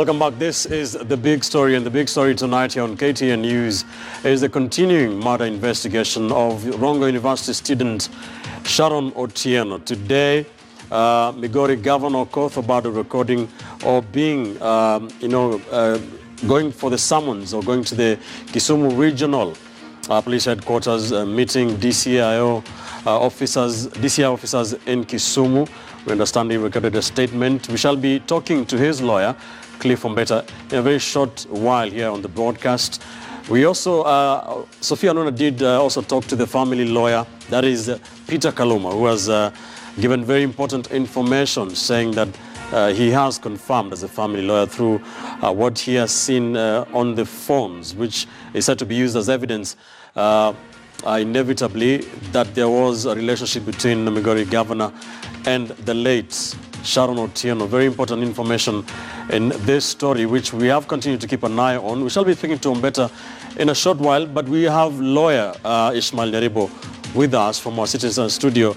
Welcome back. This is The Big Story, and the big story tonight here on KTN News is the continuing murder investigation of Rongo University student Sharon Otieno. Today, Migori Governor Okoth Obado recording or being, going for the summons or going to the Kisumu Regional Police Headquarters, meeting DCI officers in Kisumu. We understand he recorded a statement. We shall be talking to his lawyer, Cliff Ombeta, in a very short while here on the broadcast. We also, Sophia Nuna did also talk to the family lawyer, that is Peter Kaluma, who has given very important information, saying that he has confirmed as a family lawyer through what he has seen on the phones, which is said to be used as evidence, inevitably, that there was a relationship between the Migori governor and the late Sharon Otieno. Very important information in this story, which we have continued to keep an eye on. We shall be speaking to Ombeta in a short while, but we have lawyer Ishmael Nyaribo with us from our citizen studio.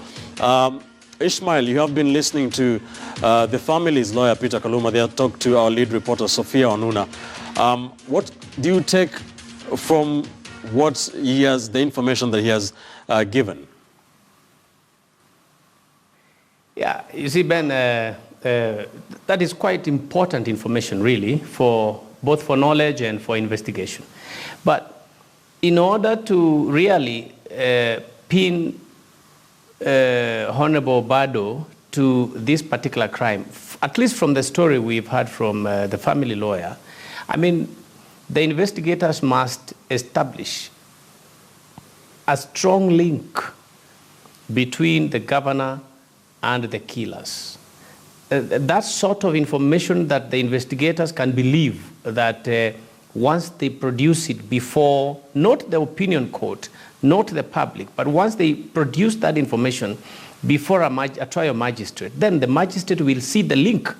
Ishmael, you have been listening to the family's lawyer, Peter Kaluma. They have talked to our lead reporter, Sophia Onuna. What do you take from what he has, the information that he has given? Yeah, you see, Ben, that is quite important information, really, for both for knowledge and for investigation. But in order to really pin Honorable Obado to this particular crime, at least from the story we've heard from the family lawyer, I mean, the investigators must establish a strong link between the governor and the killers. That sort of information that the investigators can believe that once they produce it before, not the opinion court, not the public, but once they produce that information before a trial magistrate, then the magistrate will see the link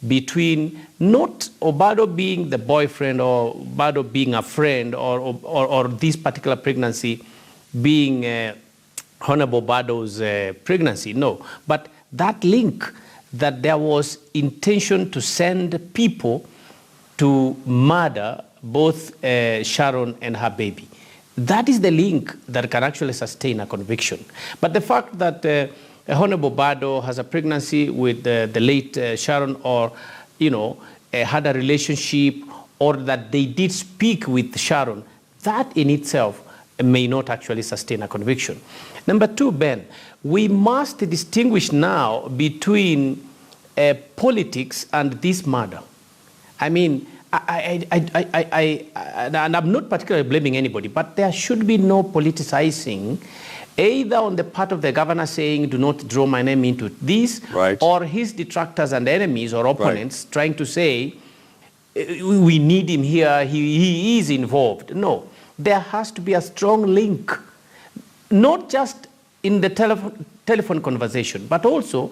between not Obado being the boyfriend or Obado being a friend or this particular pregnancy being Honorable Obado's pregnancy, no. But that link that there was intention to send people to murder both Sharon and her baby. That is the link that can actually sustain a conviction. But the fact that Honorable Obado has a pregnancy with the late Sharon, or, had a relationship, or that they did speak with Sharon, that in itself may not actually sustain a conviction. Number two, Ben, we must distinguish now between politics and this murder. I mean, and I'm not particularly blaming anybody, but there should be no politicizing, either on the part of the governor saying, do not draw my name into this, right, or his detractors and enemies or opponents trying to say, we need him here, he is involved. No, there has to be a strong link, not just in the telephone conversation, but also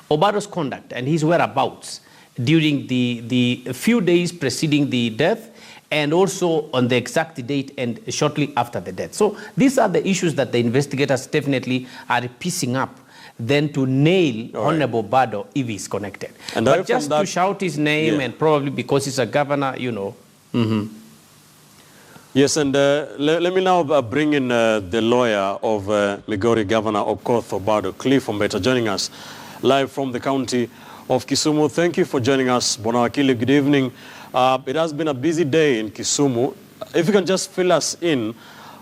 Obado's conduct and his whereabouts during the few days preceding the death, and also on the exact date and shortly after the death. So these are the issues that the investigators definitely are piecing up, then to nail Honorable Obado if he's connected. And but just to shout his name, and probably because he's a governor, Yes, and let me now bring in the lawyer of Migori Governor Okoth Obado, Cliff Ombeta, joining us live from the county of Kisumu. Thank you for joining us, Bonawakili. Good evening. It has been a busy day in Kisumu. If you can just fill us in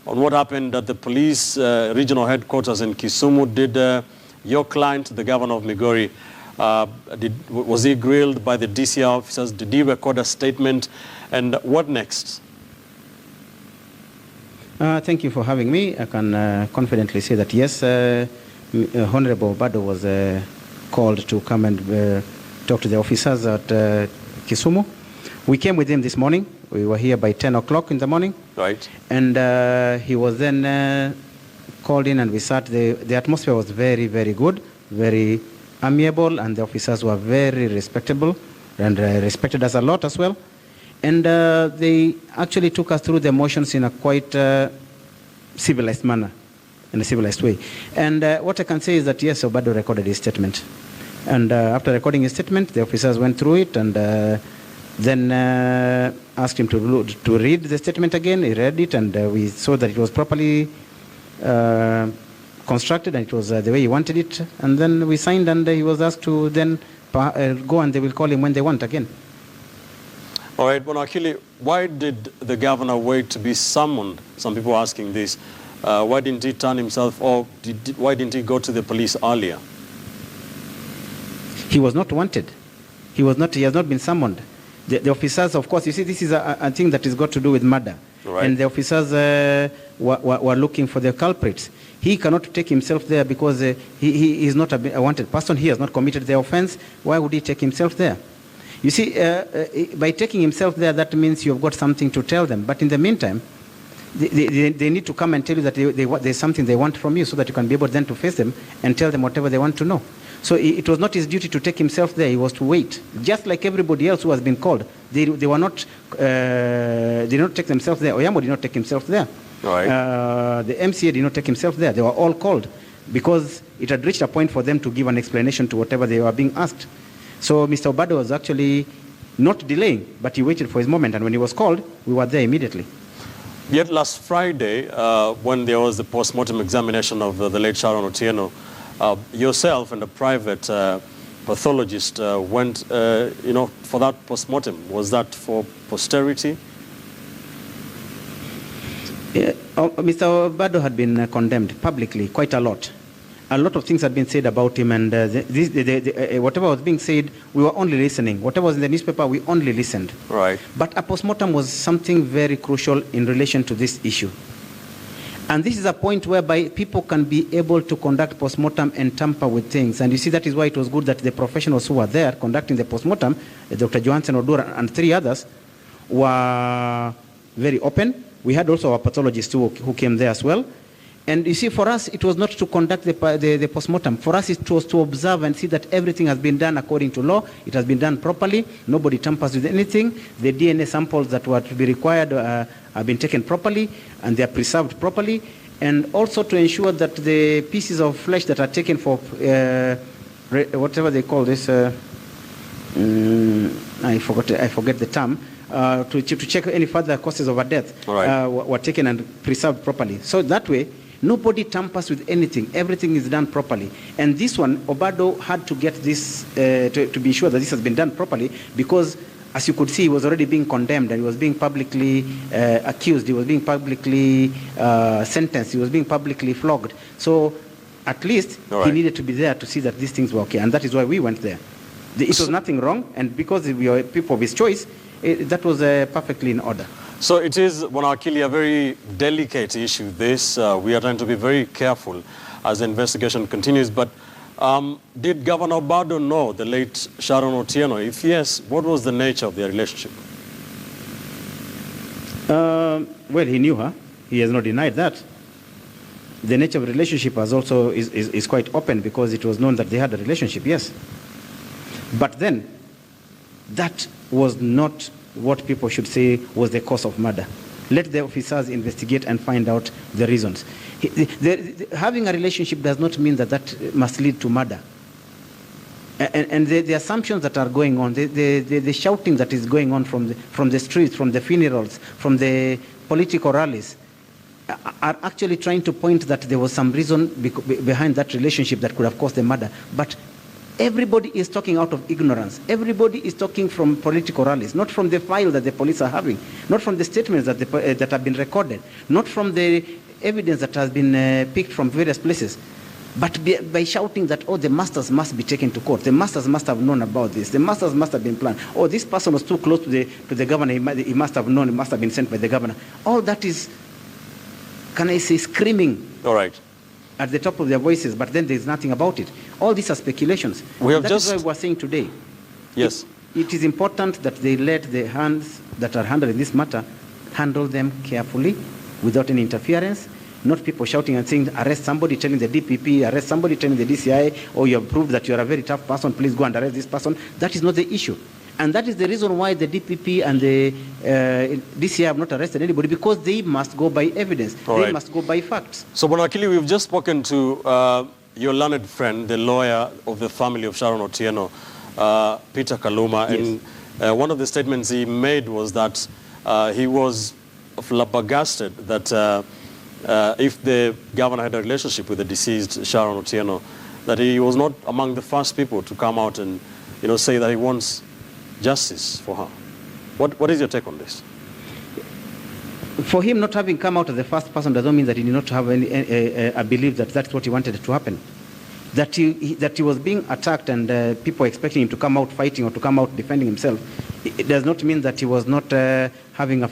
on what happened at the police regional headquarters in Kisumu. Did your client, the governor of Migori, was he grilled by the DCI officers? Did he record a statement? And what next? Thank you for having me. I can confidently say that yes, Honorable Obado was called to come and talk to the officers at Kisumu. We came with him this morning. We were here by 10 o'clock in the morning. Right. And he was then called in and we sat. The atmosphere was very, very good, very amiable, and the officers were very respectable and respected us a lot as well. And they actually took us through the motions in a quite civilized manner, in a civilized way. And what I can say is that, yes, Obado recorded his statement. And after recording his statement, the officers went through it and Then asked him to read the statement again. He read it, and we saw that it was properly constructed, and it was the way he wanted it. And then we signed, and he was asked to then go, and they will call him when they want again. All right, Bonakili, why did the governor wait to be summoned? Some people are asking this. Why didn't he turn himself, or why didn't he go to the police earlier? He was not wanted. He has not been summoned. The officers, of course, you see, this is a thing that has got to do with murder. Right. And the officers were looking for the culprits. He cannot take himself there because he is not a wanted person. He has not committed the offense. Why would he take himself there? You see, by taking himself there, that means you've got something to tell them. But in the meantime, they need to come and tell you that there's something they want from you, so that you can be able then to face them and tell them whatever they want to know. So it was not his duty to take himself there. He was to wait, just like everybody else who has been called. They were not. They did not take themselves there. Oyamo did not take himself there. Right. The MCA did not take himself there. They were all called because it had reached a point for them to give an explanation to whatever they were being asked. So Mr. Obado was actually not delaying, but he waited for his moment, and when he was called, we were there immediately. Yet last Friday, when there was the post-mortem examination of the late Sharon Otieno, yourself and a private pathologist went, for that post-mortem. Was that for posterity? Mr. Obado had been condemned publicly quite a lot. A lot of things had been said about him, and whatever was being said, we were only listening. Whatever was in the newspaper, we only listened. Right. But a post-mortem was something very crucial in relation to this issue. And this is a point whereby people can be able to conduct post-mortem and tamper with things. And you see, that is why it was good that the professionals who were there conducting the post-mortem, Dr. Jeevanje Odura and 3 others, were very open. We had also our pathologist who came there as well. And you see, for us, it was not to conduct the post-mortem. For us, it was to observe and see that everything has been done according to law. It has been done properly. Nobody tampers with anything. The DNA samples that were to be required have been taken properly, and they are preserved properly. And also to ensure that the pieces of flesh that are taken for whatever they call this, I forget the term, to check any further causes of a death, right, were taken and preserved properly. So that way, nobody tampers with anything. Everything is done properly. And this one, Obado had to get this, to be sure that this has been done properly, because as you could see, he was already being condemned, and he was being publicly accused. He was being publicly sentenced. He was being publicly flogged. So at least he needed to be there to see that these things were okay. And that is why we went there. It was nothing wrong. And because we were people of his choice, that was perfectly in order. So it is, Bonakili, a very delicate issue, this. We are trying to be very careful as the investigation continues. But did Governor Obado know the late Sharon Otieno? If yes, what was the nature of their relationship? Well, he knew her. He has not denied that. The nature of the relationship is quite open, because it was known that they had a relationship, yes. But then, that was not what people should say was the cause of murder. Let the officers investigate and find out the reasons. Having a relationship does not mean that must lead to murder. And the assumptions that are going on, the shouting that is going on from the streets, from the funerals, from the political rallies, are actually trying to point that there was some reason behind that relationship that could have caused the murder. But everybody is talking out of ignorance. Everybody is talking from political rallies, not from the file that the police are having, not from the statements that have been recorded, not from the evidence that has been picked from various places, but by shouting that, oh, the masters must be taken to court, the masters must have known about this, the masters must have been planned, oh, this person was too close to the governor, he must have known, he must have been sent by the governor. All that is, can I say, screaming. All right. At the top of their voices, but then there's nothing about it. All these are speculations. That is why we're saying today. Yes. It is important that they let the hands that are handling this matter handle them carefully, without any interference. Not people shouting and saying, arrest somebody, telling the DPP, arrest somebody, telling the DCI, oh, you have proved that you are a very tough person, please go and arrest this person. That is not the issue. And that is the reason why the DPP and the DCI have not arrested anybody, because they must go by evidence. They must go by facts. So, Bonakili, we've just spoken to your learned friend, the lawyer of the family of Sharon Otieno, Peter Kaluma, and one of the statements he made was that he was flabbergasted that if the governor had a relationship with the deceased Sharon Otieno, that he was not among the first people to come out and say that he wants justice for her. What is your take on this? For him not having come out as the first person doesn't mean that he did not have a belief that that's what he wanted to happen. That he was being attacked and people expecting him to come out fighting or to come out defending himself, it does not mean that he was not having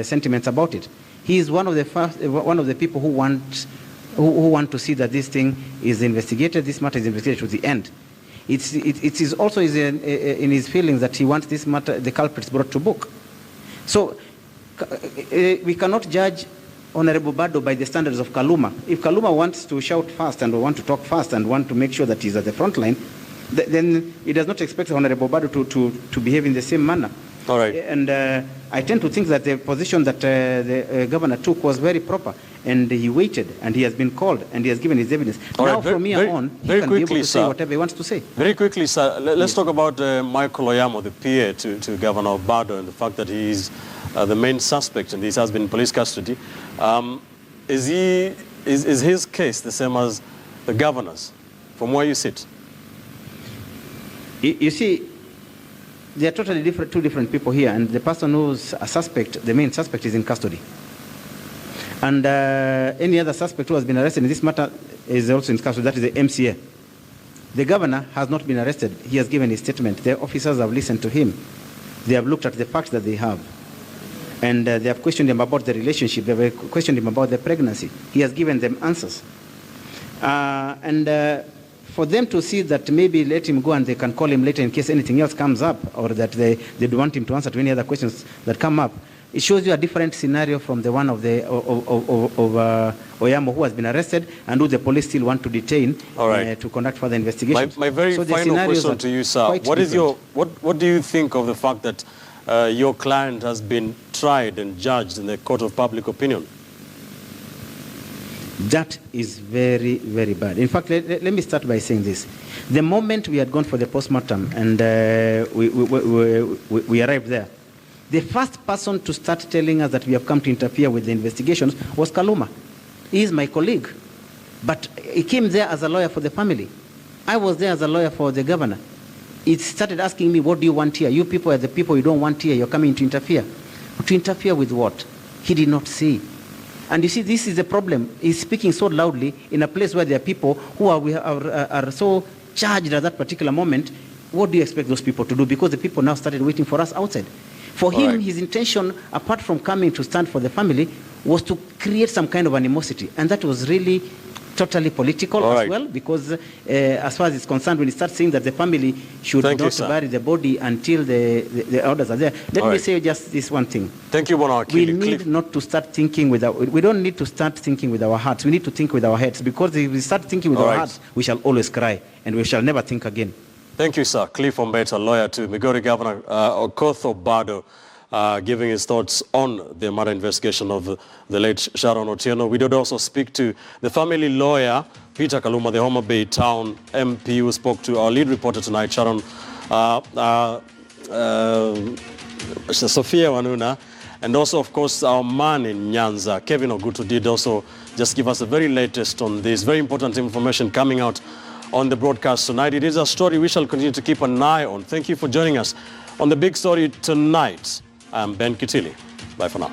sentiments about it. He is one of the people who want to see that this thing is investigated, this matter is investigated to the end. It is also in his feelings that he wants this matter, the culprits, brought to book. So we cannot judge Honorable Obado by the standards of Kaluma. If Kaluma wants to shout fast and want to talk fast and want to make sure that he's at the front line, then he does not expect Honorable Obado to behave in the same manner. All right. And I tend to think that the position that the governor took was very proper, and he waited, and he has been called, and he has given his evidence. Now, from here on, he can be able to say whatever he wants to say. Very quickly, sir, let's talk about Michael Oyamo, the PA to Governor Obado, and the fact that he is the main suspect in this, has been in police custody. Is his case the same as the governor's, from where you sit? You see, they are totally different, two different people here, and the person who's a suspect, the main suspect, is in custody. And any other suspect who has been arrested in this matter is also in custody. That is the MCA. The governor has not been arrested. He has given his statement. The officers have listened to him. They have looked at the facts that they have. And they have questioned him about the relationship. They have questioned him about the pregnancy. He has given them answers. For them to see that maybe let him go and they can call him later in case anything else comes up, or that they want him to answer to any other questions that come up, it shows you a different scenario from the one of Oyamo, who has been arrested and who the police still want to detain to conduct further investigations. My very final question to you, sir. What do you think of the fact that your client has been tried and judged in the court of public opinion? That is very, very bad. In fact, let me start by saying this. The moment we had gone for the post-mortem and we arrived there, the first person to start telling us that we have come to interfere with the investigations was Kaluma. He is my colleague. But he came there as a lawyer for the family. I was there as a lawyer for the governor. He started asking me, what do you want here? You people are the people you don't want here. You're coming to interfere. To interfere with what? He did not say. And you see, this is the problem. He's speaking so loudly in a place where there are people who are so charged at that particular moment. What do you expect those people to do? Because the people now started waiting for us outside. For him, his intention, apart from coming to stand for the family, was to create some kind of animosity. And that was really totally political as well, because as far as it's concerned, when he starts saying that the family should not bury the body until the orders are there, let me say just this one thing. Thank you, Bono. We need not to start thinking with we don't need to start thinking with our hearts. We need to think with our heads, because if we start thinking with our hearts, we shall always cry, and we shall never think again. Thank you, sir. Cliff Ombeta, lawyer to Migori Governor Okoth Obado, giving his thoughts on the murder investigation of the late Sharon Otieno. We did also speak to the family lawyer, Peter Kaluma, the Homa Bay Town MP, who spoke to our lead reporter tonight, Sharon Sophia Wanuna, and also, of course, our man in Nyanza, Kevin Ogutu, did also just give us the very latest on this. Very important information coming out on the broadcast tonight. It is a story we shall continue to keep an eye on. Thank you for joining us on the big story tonight. I'm Ben Kitili. Bye for now.